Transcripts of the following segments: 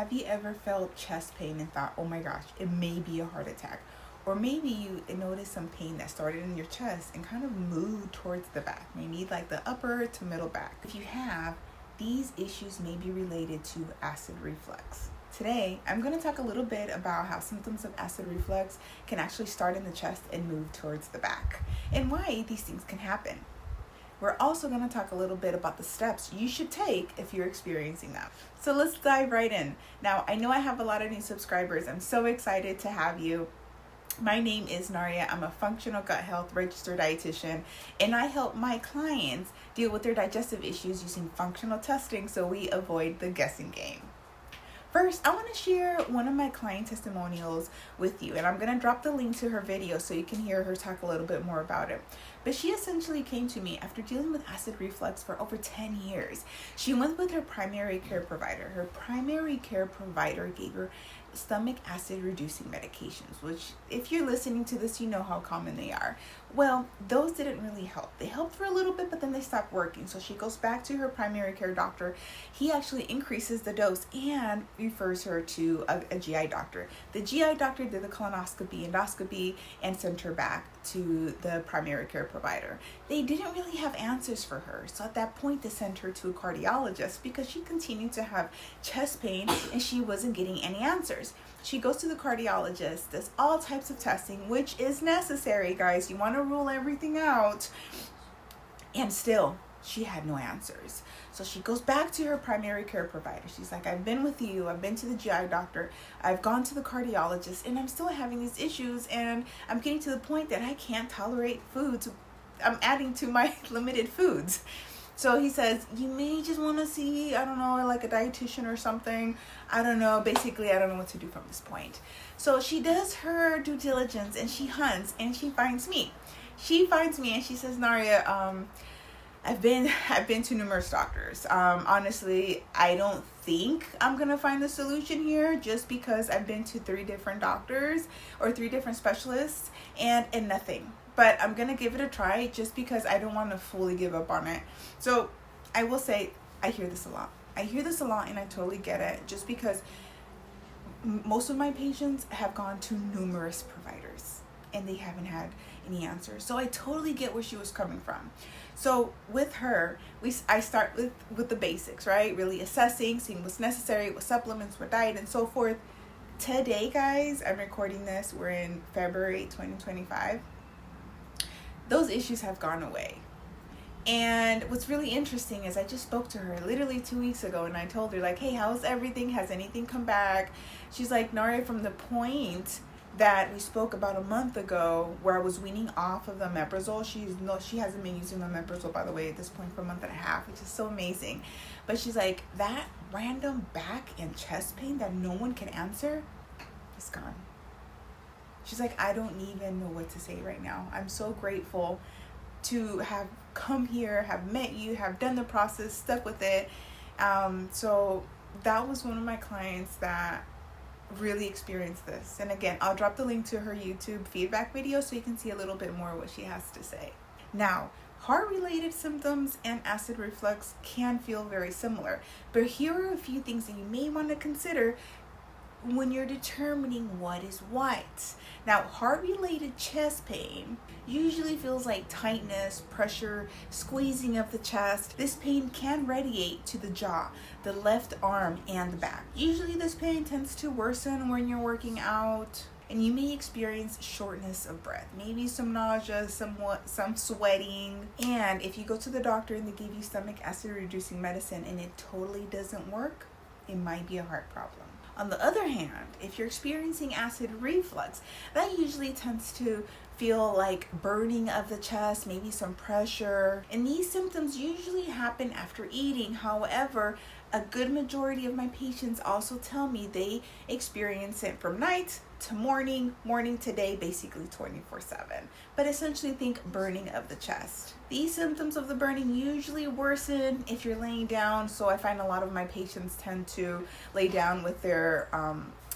Have you ever felt chest pain and thought, oh my gosh, it may be a heart attack? Or maybe you noticed some pain that started in your chest and kind of moved towards the back, maybe like the upper to middle back. If you have, these issues may be related to acid reflux. Today, I'm going to talk a little bit about how symptoms of acid reflux can actually start in the chest and move towards the back, and why these things can happen. We're also going to talk a little bit about the steps you should take if you're experiencing that. So let's dive right in. Now, I know I have a lot of new subscribers. I'm so excited to have you. My name is Naria. I'm a functional gut health registered dietitian, and I help my clients deal with their digestive issues using functional testing so we avoid the guessing game. First, I want to share one of my client testimonials with you, and I'm going to drop the link to her video so you can hear her talk a little bit more about it. But she essentially came to me after dealing with acid reflux for over 10 years. She went with her primary care provider. Her primary care provider gave her stomach acid reducing medications, which if you're listening to this, you know how common they are. Well, those didn't really help. They helped for a little bit, but then they stopped working. So she goes back to her primary care doctor. He actually increases the dose and refers her to a GI doctor. The GI doctor did the colonoscopy, endoscopy, and sent her back to the primary care provider. They didn't really have answers for her. So at that point, they sent her to a cardiologist because she continued to have chest pain and she wasn't getting any answers. She goes to the cardiologist, does all types of testing, which is necessary, guys. You want to rule everything out. And still, she had no answers. So she goes back to her primary care provider. She's like, I've been with you. I've been to the GI doctor. I've gone to the cardiologist, and I'm still having these issues. And I'm getting to the point that I can't tolerate foods. I'm adding to my limited foods. So he says, you may just want to see, I don't know, like a dietitian or something. I don't know. Basically, I don't know what to do from this point. So she does her due diligence and she hunts and she finds me. She finds me and she says, Naria, I've been to numerous doctors. Honestly, I don't think I'm going to find the solution here just because I've been to 3 different doctors or 3 different specialists and nothing. But I'm going to give it a try just because I don't want to fully give up on it. So I will say I hear this a lot. And I totally get it just because most of my patients have gone to numerous providers and they haven't had any answers. So I totally get where she was coming from. So with her, I start with the basics, right? Really assessing, seeing what's necessary, what supplements, what diet, and so forth. Today, guys, I'm recording this. We're in February 2025. Those issues have gone away. And what's really interesting is I just spoke to her literally 2 weeks ago and I told her like, hey, how's everything? Has anything come back? She's like, Naria, from the point that we spoke about a month ago where I was weaning off of the omeprazole, she hasn't been using the omeprazole, by the way, at this point for a month and a half, which is so amazing. But she's like, that random back and chest pain that no one can answer is gone. She's like, I don't even know what to say right now. I'm so grateful to have come here, have met you, have done the process, stuck with it. So that was one of my clients that really experienced this. And again, I'll drop the link to her YouTube feedback video so you can see a little bit more what she has to say. Now, heart-related symptoms and acid reflux can feel very similar, but here are a few things that you may want to consider when you're determining what is what. Now, heart-related chest pain usually feels like tightness, pressure, squeezing of the chest. This pain can radiate to the jaw, the left arm, and the back. Usually this pain tends to worsen when you're working out, and you may experience shortness of breath, maybe some nausea, some sweating. And if you go to the doctor and they give you stomach acid reducing medicine and it totally doesn't work, it might be a heart problem. On the other hand, if you're experiencing acid reflux, that usually tends to feel like burning of the chest, maybe some pressure. And these symptoms usually happen after eating. However, a good majority of my patients also tell me they experience it from night to morning, morning to day, basically 24/7. But essentially think burning of the chest. These symptoms of the burning usually worsen if you're laying down. So I find a lot of my patients tend to lay down with their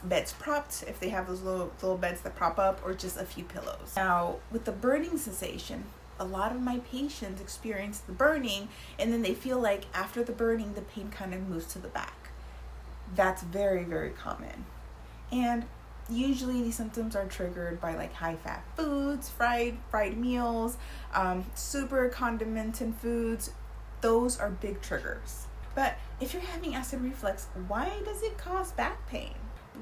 beds propped, if they have those little beds that prop up, or just a few pillows. Now, with the burning sensation, a lot of my patients experience the burning and then they feel like after the burning, the pain kind of moves to the back. That's very, very common. And usually these symptoms are triggered by like high fat foods, fried meals, super condimented foods. Those are big triggers. But if you're having acid reflux, why does it cause back pain?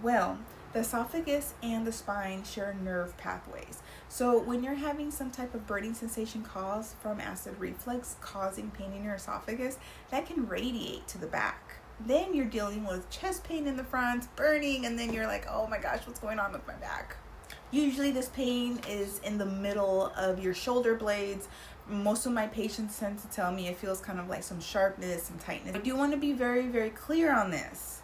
Well, the esophagus and the spine share nerve pathways. So when you're having some type of burning sensation caused from acid reflux causing pain in your esophagus, that can radiate to the back. Then you're dealing with chest pain in the front, burning, and then you're like, oh my gosh, what's going on with my back? Usually this pain is in the middle of your shoulder blades. Most of my patients tend to tell me it feels kind of like some sharpness and tightness. I do want to be very, very clear on this.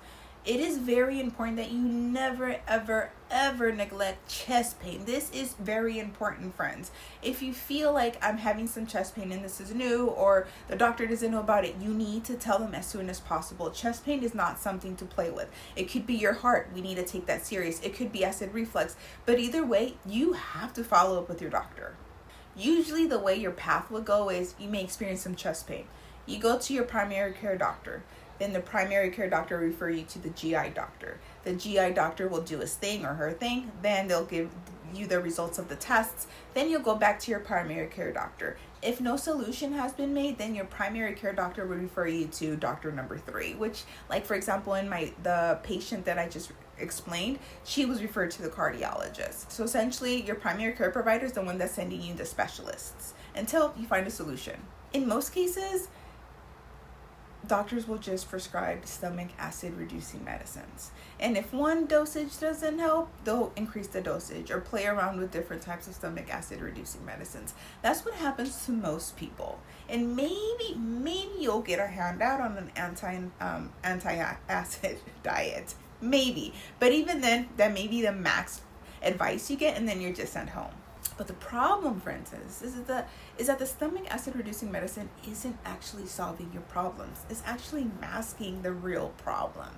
It is very important that you never, ever, ever neglect chest pain. This is very important, friends. If you feel like I'm having some chest pain and this is new, or the doctor doesn't know about it, you need to tell them as soon as possible. Chest pain is not something to play with. It could be your heart. We need to take that serious. It could be acid reflux. But either way, you have to follow up with your doctor. Usually the way your path will go is you may experience some chest pain. You go to your primary care doctor. Then the primary care doctor will refer you to the GI doctor. The GI doctor will do his thing or her thing. Then they'll give you the results of the tests. Then you'll go back to your primary care doctor. If no solution has been made, then your primary care doctor will refer you to doctor number 3, which, like for example, in the patient that I just explained, she was referred to the cardiologist. So essentially, your primary care provider is the one that's sending you the specialists until you find a solution. In most cases, doctors will just prescribe stomach acid reducing medicines. And if one dosage doesn't help, they'll increase the dosage or play around with different types of stomach acid reducing medicines. That's what happens to most people. And maybe you'll get a handout on an anti-acid diet. Maybe. But even then, that may be the max advice you get, and then you're just sent home. But the problem, friends, is that the stomach acid reducing medicine isn't actually solving your problems. It's actually masking the real problem,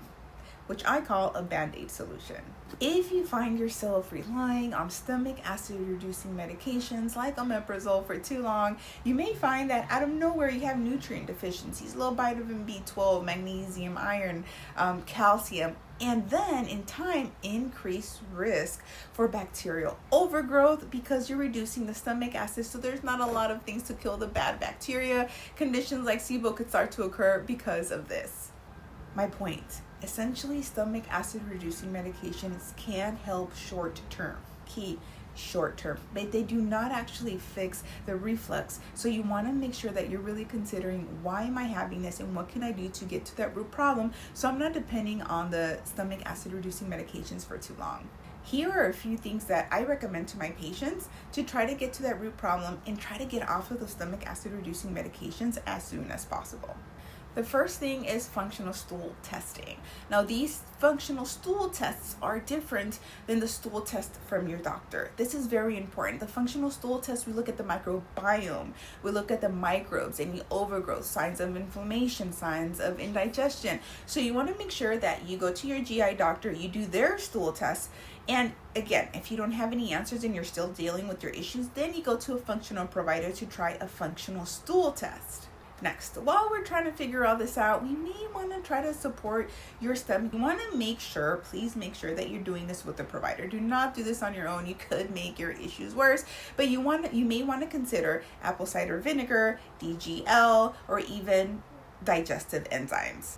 which I call a Band-Aid solution. If you find yourself relying on stomach acid reducing medications like omeprazole for too long, you may find that out of nowhere you have nutrient deficiencies, low vitamin B12, magnesium, iron, calcium, and then in time increase risk for bacterial overgrowth because you're reducing the stomach acid. So there's not a lot of things to kill the bad bacteria. Conditions like SIBO could start to occur because of this. My point, essentially stomach acid reducing medications can help short term, but they do not actually fix the reflux. So you want to make sure that you're really considering, why am I having this and what can I do to get to that root problem so I'm not depending on the stomach acid reducing medications for too long. Here are a few things that I recommend to my patients to try to get to that root problem and try to get off of the stomach acid reducing medications as soon as possible. The first thing is functional stool testing. Now, these functional stool tests are different than the stool test from your doctor. This is very important. The functional stool test, we look at the microbiome, we look at the microbes, any overgrowth, signs of inflammation, signs of indigestion. So you want to make sure that you go to your GI doctor, you do their stool test, and again, if you don't have any answers and you're still dealing with your issues, then you go to a functional provider to try a functional stool test. Next, while we're trying to figure all this out, we may want to try to support your stomach. You want to please make sure that you're doing this with a provider. Do not do this on your own. You could make your issues worse, but you may want to consider apple cider vinegar, DGL, or even digestive enzymes.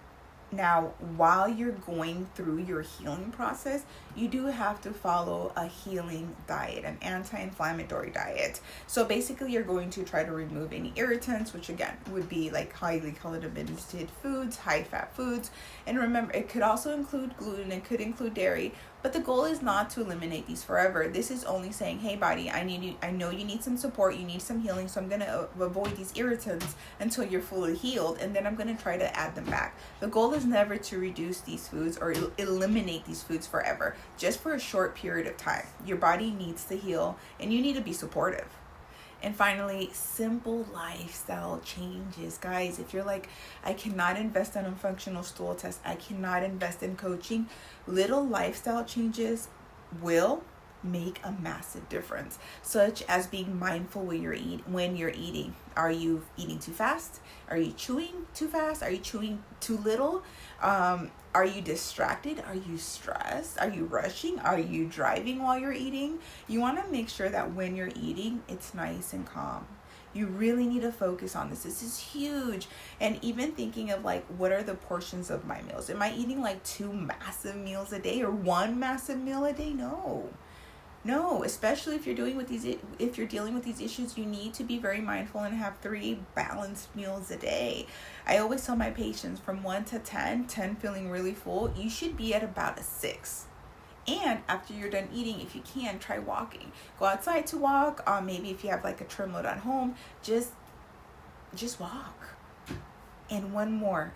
Now, while you're going through your healing process, you do have to follow a healing diet, an anti-inflammatory diet. So basically, you're going to try to remove any irritants, which again would be like highly carbonated foods, high-fat foods. And remember, it could also include gluten, it could include dairy, but the goal is not to eliminate these forever. This is only saying, hey body, I know you need some support, you need some healing, so I'm going to avoid these irritants until you're fully healed, and then I'm going to try to add them back. The goal is never to reduce these foods or eliminate these foods forever, just for a short period of time. Your body needs to heal, and you need to be supportive. And finally, simple lifestyle changes. Guys, if you're like, I cannot invest in a functional stool test, I cannot invest in coaching, little lifestyle changes will make a massive difference, such as being mindful when you're eating. Are you eating too fast? Are you chewing too fast? Are you chewing too little? Are you distracted? Are you stressed? Are you rushing? Are you driving while you're eating? You want to make sure that when you're eating, it's nice and calm. You really need to focus on this. This is huge. And even thinking of like, what are the portions of my meals? Am I eating like 2 massive meals a day or 1 massive meal a day? No, especially if you're dealing with these issues, you need to be very mindful and have 3 balanced meals a day. I always tell my patients from 1 to 10 feeling really full, you should be at about a 6. And after you're done eating, if you can, try walking. Go outside to walk. Maybe if you have like a trim load at home, just walk. And one more.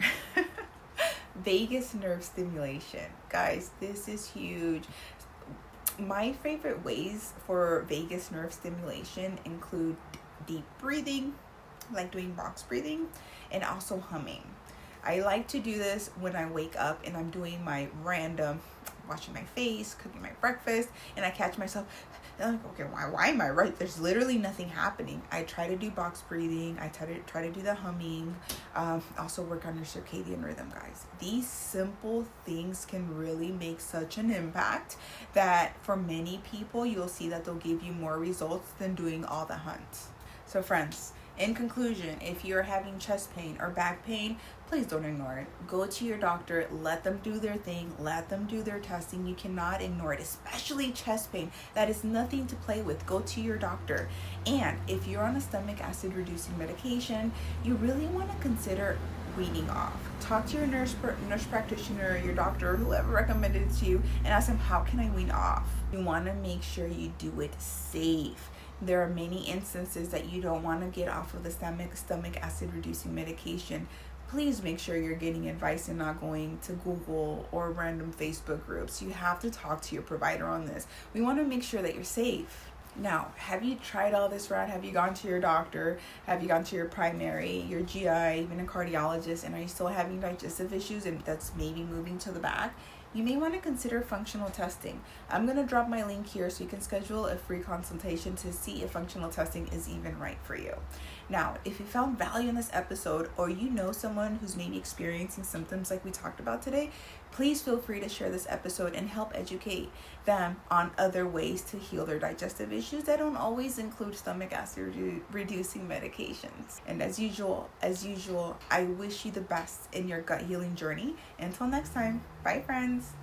Vagus nerve stimulation. Guys, this is huge. My favorite ways for vagus nerve stimulation include deep breathing, like doing box breathing, and also humming. I like to do this when I wake up and I'm doing my random washing my face, cooking my breakfast, and I catch myself, I'm like, okay, why am I right? There's literally nothing happening. I try to do box breathing. I try to do the humming. Also work on your circadian rhythm, guys. These simple things can really make such an impact that for many people, you'll see that they'll give you more results than doing all the hunts. So friends, in conclusion, if you're having chest pain or back pain, please don't ignore it. Go to your doctor, let them do their thing, let them do their testing. You cannot ignore it, especially chest pain. That is nothing to play with. Go to your doctor. And if you're on a stomach acid reducing medication, you really want to consider weaning off. Talk to your nurse practitioner, your doctor, whoever recommended it to you, and ask them, how can I wean off? You want to make sure you do it safe. There are many instances that you don't want to get off of the stomach acid reducing medication. Please make sure you're getting advice and not going to Google or random Facebook groups. You have to talk to your provider on this. We want to make sure that you're safe. Now, have you tried all this route? Have you gone to your doctor? Have you gone to your primary, your GI, even a cardiologist? And are you still having digestive issues and that's maybe moving to the back? You may want to consider functional testing. I'm going to drop my link here so you can schedule a free consultation to see if functional testing is even right for you. Now, if you found value in this episode or you know someone who's maybe experiencing symptoms like we talked about today, please feel free to share this episode and help educate them on other ways to heal their digestive issues that don't always include stomach acid reducing medications. And as usual, I wish you the best in your gut healing journey. Until next time, bye friends.